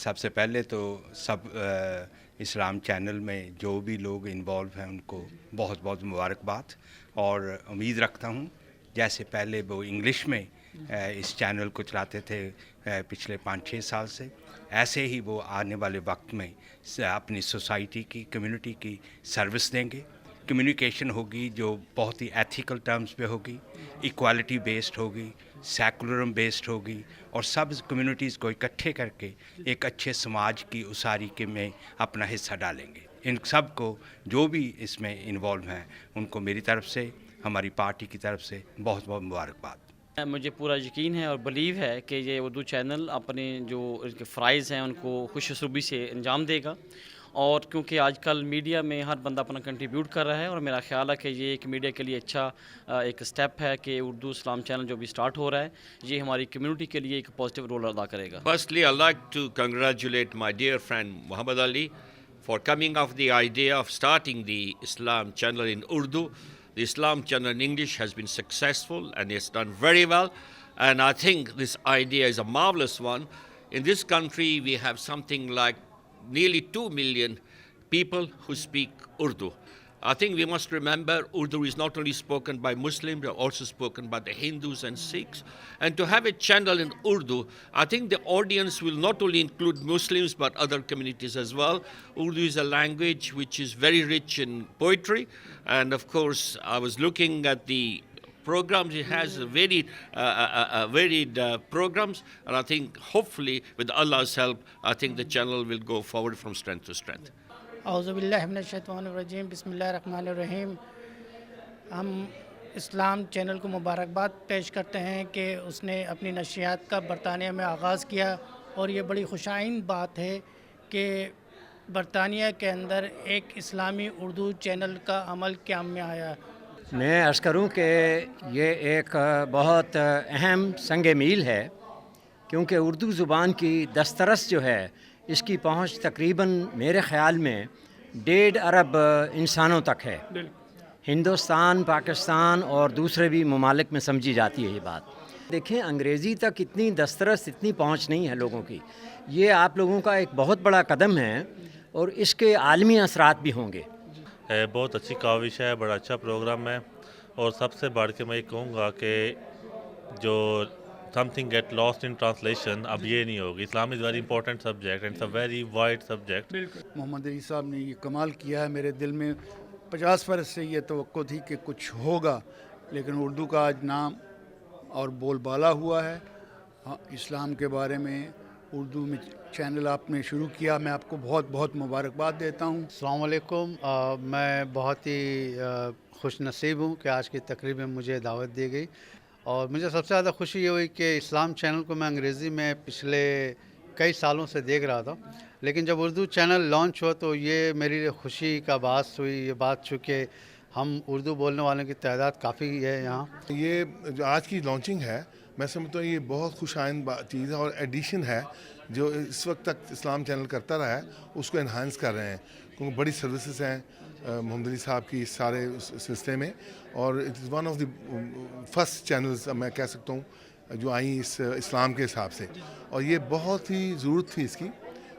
سب سے پہلے تو اسلام چینل میں جو بھی لوگ انوالو ہیں ان کو بہت بہت مبارکباد، اور امید رکھتا ہوں جیسے پہلے وہ انگلش میں اس چینل کو چلاتے تھے پچھلے 5-6 سال سے، ایسے ہی وہ آنے والے وقت میں اپنی سوسائٹی کی، کمیونٹی کی سروس دیں گے۔ کمیونیکیشن ہوگی جو بہت ہی ایتھیکل ٹرمز پہ ہوگی، ایکوالٹی بیسڈ ہوگی، سیکولرم بیسڈ ہوگی، اور سب کمیونٹیز کو اکٹھے کر کے ایک اچھے سماج کی اساری کے میں اپنا حصہ ڈالیں گے۔ ان سب کو جو بھی اس میں انوالو ہیں ان کو میری طرف سے، ہماری پارٹی کی طرف سے بہت بہت مبارکباد۔ مجھے پورا یقین ہے اور بلیو ہے کہ یہ اردو چینل اپنے جو ان کے فرائض ہیں ان کو خوش اسلوبی سے انجام دے گا، اور کیونکہ آج کل میڈیا میں ہر بندہ اپنا کنٹریبیوٹ کر رہا ہے، اور میرا خیال ہے کہ یہ ایک میڈیا کے لیے اچھا ایک سٹیپ ہے کہ اردو اسلام چینل جو بھی سٹارٹ ہو رہا ہے یہ ہماری کمیونٹی کے لیے ایک پازیٹیو رول ادا کرے گا۔ Firstly, I'd like to congratulate my dear friend Muhammad Ali for coming up with the idea of starting the Islam channel in Urdu. The Islam channel in English has been successful and it's done very well. And I think this idea is a marvelous one. In this country, we have something like nearly 2 million people who speak Urdu. I think we must remember Urdu is not only spoken by Muslims, but also spoken by the Hindus and Sikhs. And to have a channel in Urdu, I think the audience will not only include Muslims, but other communities as well. Urdu is a language which is very rich in poetry. And of course, I was looking at the programs. It has varied programs. And I think hopefully with Allah's help, I think the channel will go forward from strength to strength. اعوذ باللہ من الشیطان الرجیم، بسم اللہ الرحمن الرحیم۔ ہم اسلام channel کو مبارکباد پیش کرتے ہیں کہ اس نے اپنی نشریات کا برطانیہ میں آغاز کیا، اور یہ بڑی خوشائند بات ہے کہ برطانیہ کے اندر ایک اسلامی اردو چینل کا عمل قیام میں آیا۔ میں عرض کروں کہ یہ ایک بہت اہم سنگ میل ہے، کیونکہ اردو زبان کی دسترس جو ہے اس کی پہنچ تقریباً میرے خیال میں 1.5 ارب انسانوں تک ہے۔ ہندوستان، پاکستان اور دوسرے بھی ممالک میں سمجھی جاتی ہے یہ بات۔ دیکھیں، انگریزی تک اتنی دسترس، اتنی پہنچ نہیں ہے لوگوں کی۔ یہ آپ لوگوں کا ایک بہت بڑا قدم ہے اور اس کے عالمی اثرات بھی ہوں گے۔ بہت اچھی کاوش ہے، بڑا اچھا پروگرام ہے، اور سب سے بڑھ کے میں یہ کہوں گا کہ جو something get lost in translation اب یہ نہیں ہوگی۔ Islam is very important subject and it's a very wide subject. Mohammad Ali صاحب نے یہ کمال کیا ہے۔ میرے دل میں 50 برس سے یہ توقع تھی کہ کچھ ہوگا، لیکن اردو کا آج نام اور بول بالا ہوا ہے۔ اسلام کے بارے میں اردو میں چینل آپ نے شروع کیا، میں آپ کو بہت بہت مبارکباد دیتا ہوں۔ السلام علیکم۔ میں بہت ہی خوش نصیب ہوں کہ آج کی تقریب میں مجھے دعوت دی گئی، اور مجھے سب سے زیادہ خوشی یہ ہوئی کہ اسلام چینل کو میں انگریزی میں پچھلے کئی سالوں سے دیکھ رہا تھا، لیکن جب اردو چینل لانچ ہوا تو یہ میری لیے خوشی کا باعث ہوئی یہ بات، چونکہ ہم اردو بولنے والوں کی تعداد کافی ہے یہاں۔ یہ جو آج کی لانچنگ ہے، میں سمجھتا ہوں یہ بہت خوش آئند چیز ہے، اور ایڈیشن ہے جو اس وقت تک اسلام چینل کرتا رہا ہے اس کو انہانس کر رہے ہیں، کیونکہ بڑی سروسز ہیں محمد علی صاحب کی اس سارے سلسلے میں، اور it is one of the first channels میں کہہ سکتا ہوں جو آئیں اس اسلام کے حساب سے، اور یہ بہت ہی ضرورت تھی اس کی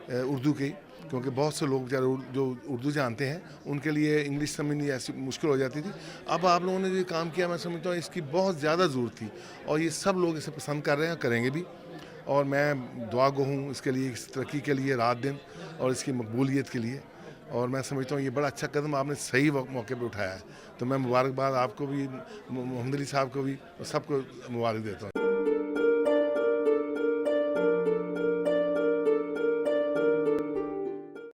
اردو کی، کیونکہ بہت سے لوگ جو اردو جانتے ہیں ان کے لیے انگلش سمجھنی ایسی مشکل ہو جاتی تھی۔ اب آپ لوگوں نے جو کام کیا، میں سمجھتا ہوں اس کی بہت زیادہ ضرورت تھی، اور یہ سب لوگ اسے پسند کر رہے ہیں، کریں گے بھی، اور میں دعا گو ہوں اس کے لیے، اس ترقی کے لیے رات دن، اور اس کی مقبولیت کے لیے، اور میں سمجھتا ہوں یہ بڑا اچھا قدم آپ نے صحیح موقع پہ اٹھایا ہے، تو میں مبارکباد آپ کو بھی، محمد علی صاحب کو بھی، اور سب کو مبارک دیتا ہوں۔